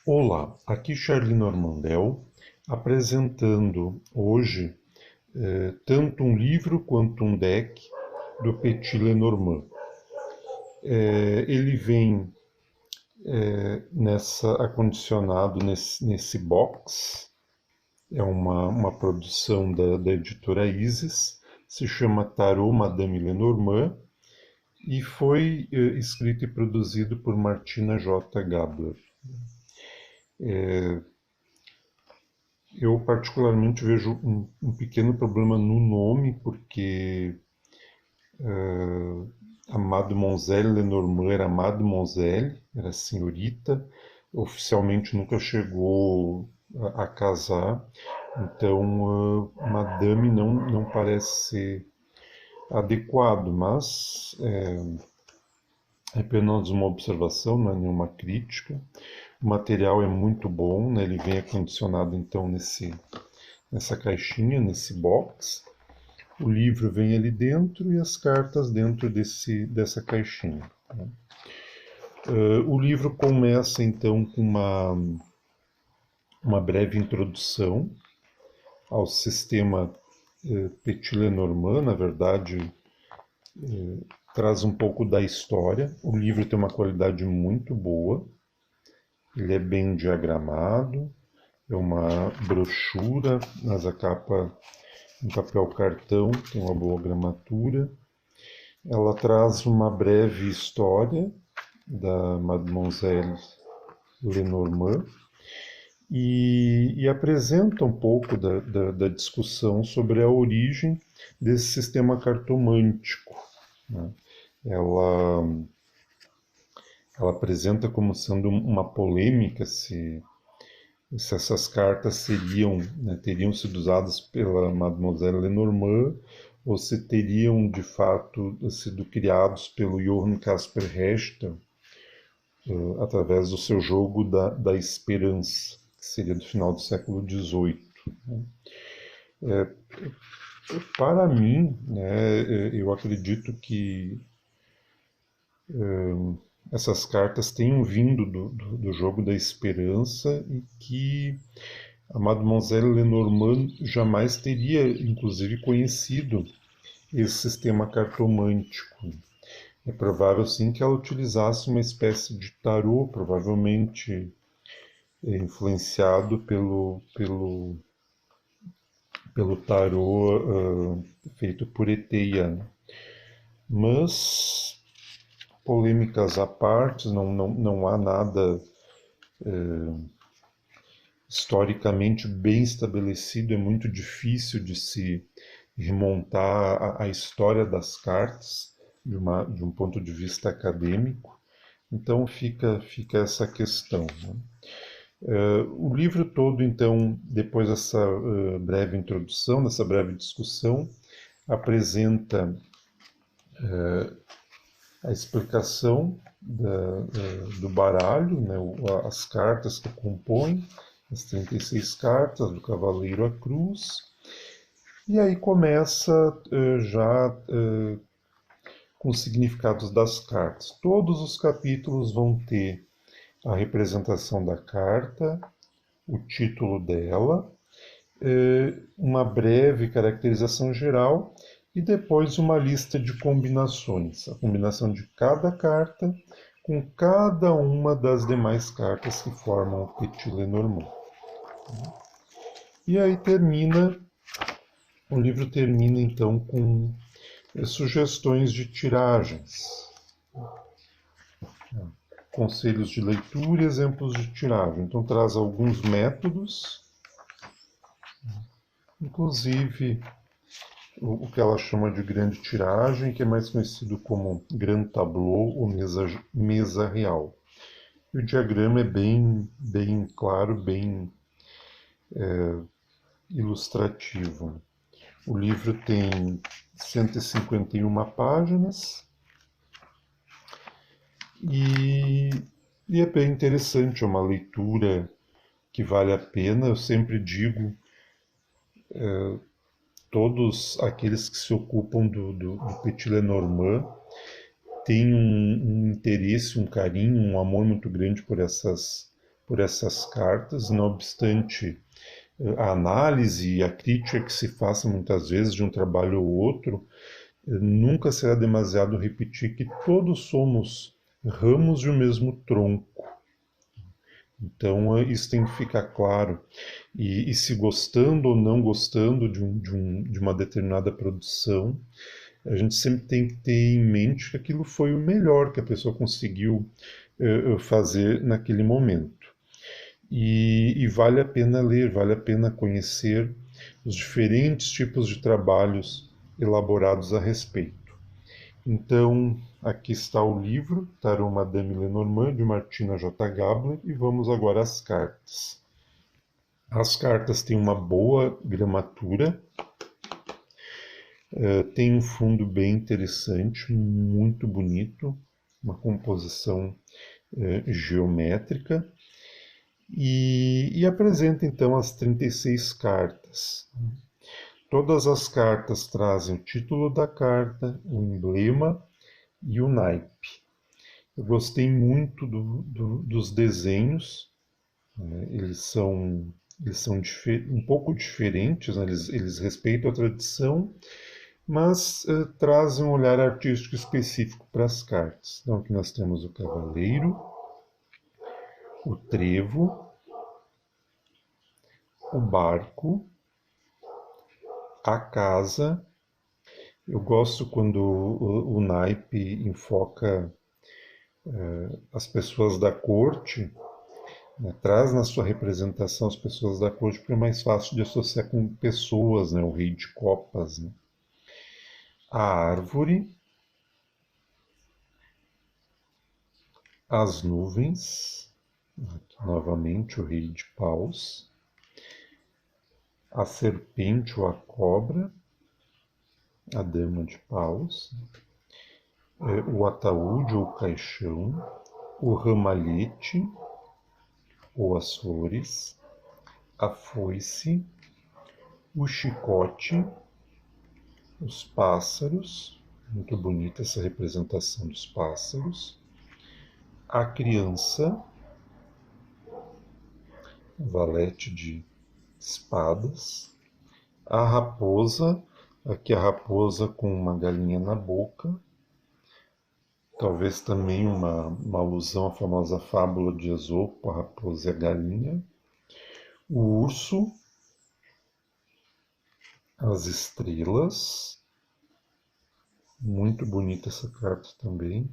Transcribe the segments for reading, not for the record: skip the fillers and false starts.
Olá, aqui Charlie Normandel, apresentando hoje tanto um livro quanto um deck do Petit Lenormand. Ele vem acondicionado nesse box, é uma produção da editora Isis, se chama Tarot Madame Lenormand e foi escrito e produzido por Martina J. Gabler. Eu particularmente vejo um pequeno problema no nome, porque a Mademoiselle Lenormand era Mademoiselle, era senhorita, oficialmente nunca chegou a casar, então Madame não parece ser adequado, mas é apenas uma observação, não é nenhuma crítica. O material é muito bom, né? Ele vem acondicionado então nessa caixinha, nesse box. O livro vem ali dentro e as cartas dentro dessa caixinha. Né? O livro começa então com uma breve introdução ao sistema Petit Lenormand, na verdade, traz um pouco da história. O livro tem uma qualidade muito boa, ele é bem diagramado, é uma brochura, mas a capa em papel cartão, tem uma boa gramatura. Ela traz uma breve história da Mademoiselle Lenormand e apresenta um pouco da discussão sobre a origem desse sistema cartomântico. Né? Ela, ela apresenta como sendo uma polêmica se essas cartas teriam sido usadas pela Mademoiselle Lenormand ou se teriam de fato sido criados pelo Johann Caspar Richter através do seu jogo da esperança, que seria do final do século XVIII. Para mim, né, eu acredito que essas cartas tenham vindo do jogo da esperança e que a Mademoiselle Lenormand jamais teria, inclusive, conhecido esse sistema cartomântico. É provável, sim, que ela utilizasse uma espécie de tarô, provavelmente influenciado pelo tarô feito por Eteia. Né? Mas, polêmicas à parte, não há nada historicamente bem estabelecido, é muito difícil de se remontar a história das cartas de um ponto de vista acadêmico. Então fica essa questão. Né? O livro todo, então, depois dessa breve introdução, dessa breve discussão, apresenta a explicação do baralho, né, as cartas que compõem, as 36 cartas do Cavaleiro à Cruz, e aí começa já com os significados das cartas. Todos os capítulos vão ter a representação da carta, o título dela, uma breve caracterização geral e depois uma lista de combinações, a combinação de cada carta com cada uma das demais cartas que formam o Petit Lenormand. E aí o livro termina então com sugestões de tiragens, conselhos de leitura e exemplos de tiragem. Então traz alguns métodos, inclusive o que ela chama de grande tiragem, que é mais conhecido como Grand Tableau ou mesa real. E o diagrama é bem claro, bem ilustrativo. O livro tem 151 páginas e, e é bem interessante, é uma leitura que vale a pena. Eu sempre digo, todos aqueles que se ocupam do Petit Lenormand têm um interesse, um carinho, um amor muito grande por essas cartas, não obstante a análise e a crítica que se faça muitas vezes de um trabalho ou outro, nunca será demasiado repetir que todos somos ramos de um mesmo tronco. Então, isso tem que ficar claro. E se gostando ou não gostando de uma determinada produção, a gente sempre tem que ter em mente que aquilo foi o melhor que a pessoa conseguiu fazer naquele momento. E vale a pena ler, vale a pena conhecer os diferentes tipos de trabalhos elaborados a respeito. Então, aqui está o livro, Tarot Madame Lenormand, de Martina J. Gabler, e vamos agora às cartas. As cartas têm uma boa gramatura, tem um fundo bem interessante, muito bonito, uma composição geométrica, e apresenta então as 36 cartas. Todas as cartas trazem o título da carta, o emblema e o naipe. Eu gostei muito dos desenhos, né? Eles são um pouco diferentes, né? Eles respeitam a tradição, mas trazem um olhar artístico específico para as cartas. Então aqui nós temos o cavaleiro, o trevo, o barco, a casa. Eu gosto quando o naipe enfoca as pessoas da corte, né, traz na sua representação as pessoas da corte, porque é mais fácil de associar com pessoas, né, o rei de copas. Né. A árvore, as nuvens, aqui, novamente o rei de paus, a serpente ou a cobra, a dama de paus, o ataúde ou o caixão, o ramalhete ou as flores, a foice, o chicote, os pássaros, muito bonita essa representação dos pássaros, a criança, o valete de espadas, a raposa, aqui a raposa com uma galinha na boca, talvez também uma alusão à famosa fábula de Esopo, a raposa e a galinha, o urso, as estrelas, muito bonita essa carta também,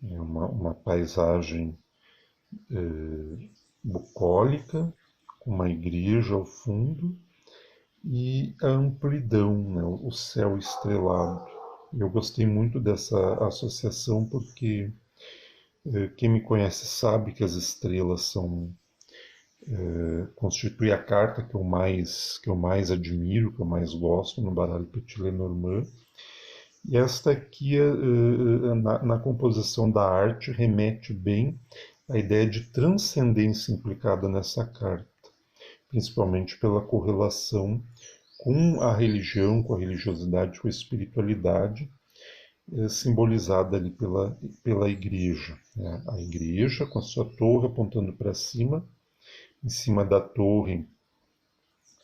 é uma paisagem bucólica, com uma igreja ao fundo, e a amplidão, né, o céu estrelado. Eu gostei muito dessa associação porque quem me conhece sabe que as estrelas constituem a carta que eu mais admiro, que eu mais gosto no baralho Petit Lenormand. E esta aqui, na composição da arte, remete bem à ideia de transcendência implicada nessa carta, principalmente pela correlação com a religião, com a religiosidade, com a espiritualidade, simbolizada ali pela igreja. Né? A igreja com a sua torre apontando para cima, em cima da torre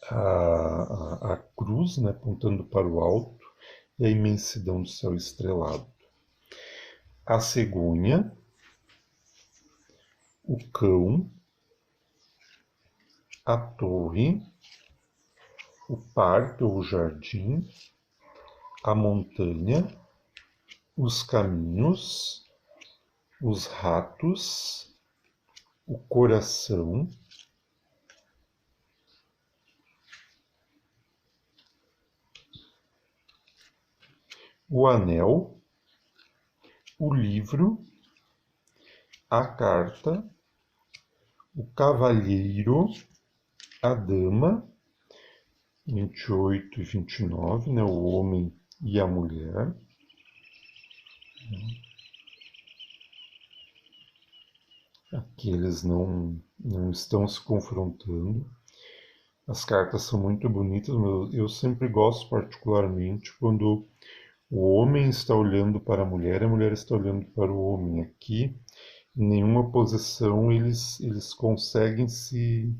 a cruz, né, apontando para o alto, e a imensidão do céu estrelado. A cegonha, o cão, a torre, o parque ou o jardim, a montanha, os caminhos, os ratos, o coração, o anel, o livro, a carta, o cavalheiro, a dama, 28 e 29, né, o homem e a mulher. Aqui eles não estão se confrontando. As cartas são muito bonitas, mas eu sempre gosto particularmente quando o homem está olhando para a mulher está olhando para o homem. Aqui em nenhuma posição eles conseguem se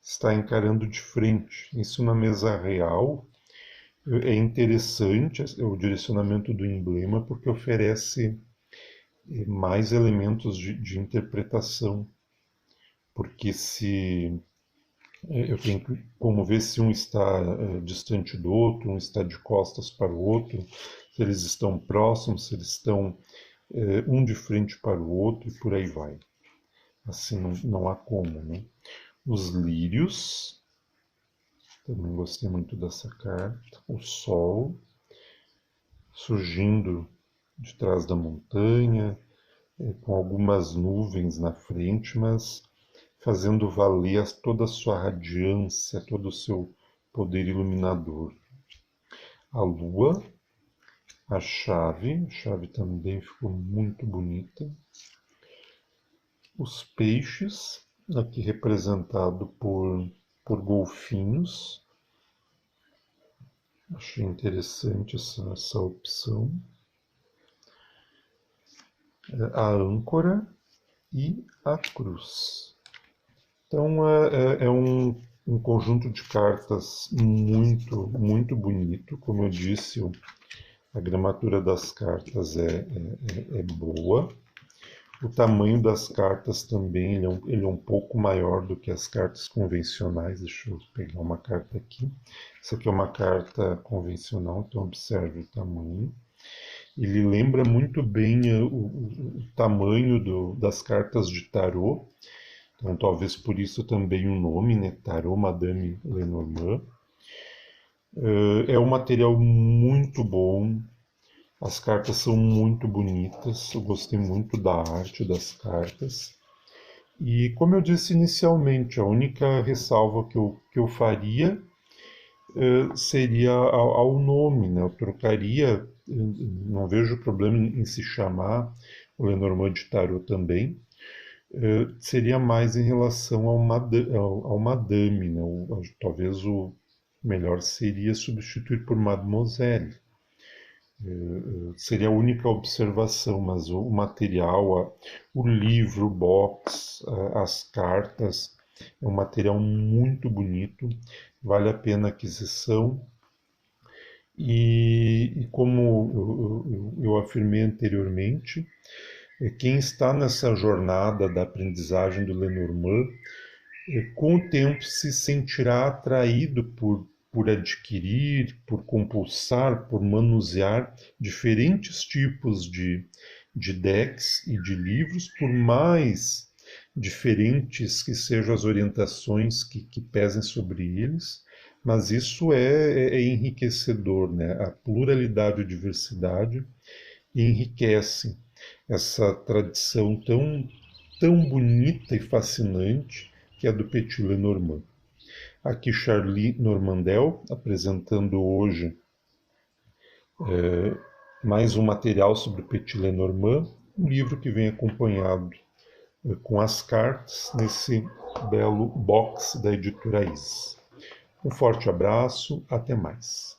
estar encarando de frente. Isso na mesa real é interessante, o direcionamento do emblema, porque oferece mais elementos de interpretação. Porque se eu tenho como ver se um está distante do outro, um está de costas para o outro, se eles estão próximos, se eles estão um de frente para o outro e por aí vai. Assim não há como, né? Os lírios, também gostei muito dessa carta. O sol surgindo de trás da montanha, com algumas nuvens na frente, mas fazendo valer toda a sua radiância, todo o seu poder iluminador. A lua, a chave também ficou muito bonita. Os peixes, aqui representado por golfinhos. Achei interessante essa opção. A âncora e a cruz. Então é um conjunto de cartas muito, muito bonito. Como eu disse, a gramatura das cartas é boa. O tamanho das cartas também ele é um pouco maior do que as cartas convencionais. Deixa eu pegar uma carta aqui. Essa aqui é uma carta convencional, então observe o tamanho. Ele lembra muito bem o tamanho das cartas de tarô. Então, talvez por isso também o nome, né? Tarô Madame Lenormand. É um material muito bom. As cartas são muito bonitas. Eu gostei muito da arte das cartas. E como eu disse inicialmente, a única ressalva que eu faria seria ao nome, né? Eu trocaria, não vejo problema em se chamar o Lenormand de Tarot também. Seria mais em relação ao madame, né? Talvez o melhor seria substituir por mademoiselle. Seria a única observação, mas o material, o livro, o box, as cartas, é um material muito bonito, vale a pena a aquisição. E como eu afirmei anteriormente, quem está nessa jornada da aprendizagem do Lenormand, com o tempo se sentirá atraído por adquirir, por compulsar, por manusear diferentes tipos de decks e de livros, por mais diferentes que sejam as orientações que pesem sobre eles, mas isso é enriquecedor, né? A pluralidade e diversidade enriquecem essa tradição tão bonita e fascinante que é a do Petit Lenormand. Aqui Charlie Normandel apresentando hoje mais um material sobre o Petit Lenormand, um livro que vem acompanhado com as cartas nesse belo box da editora Isis. Um forte abraço, até mais.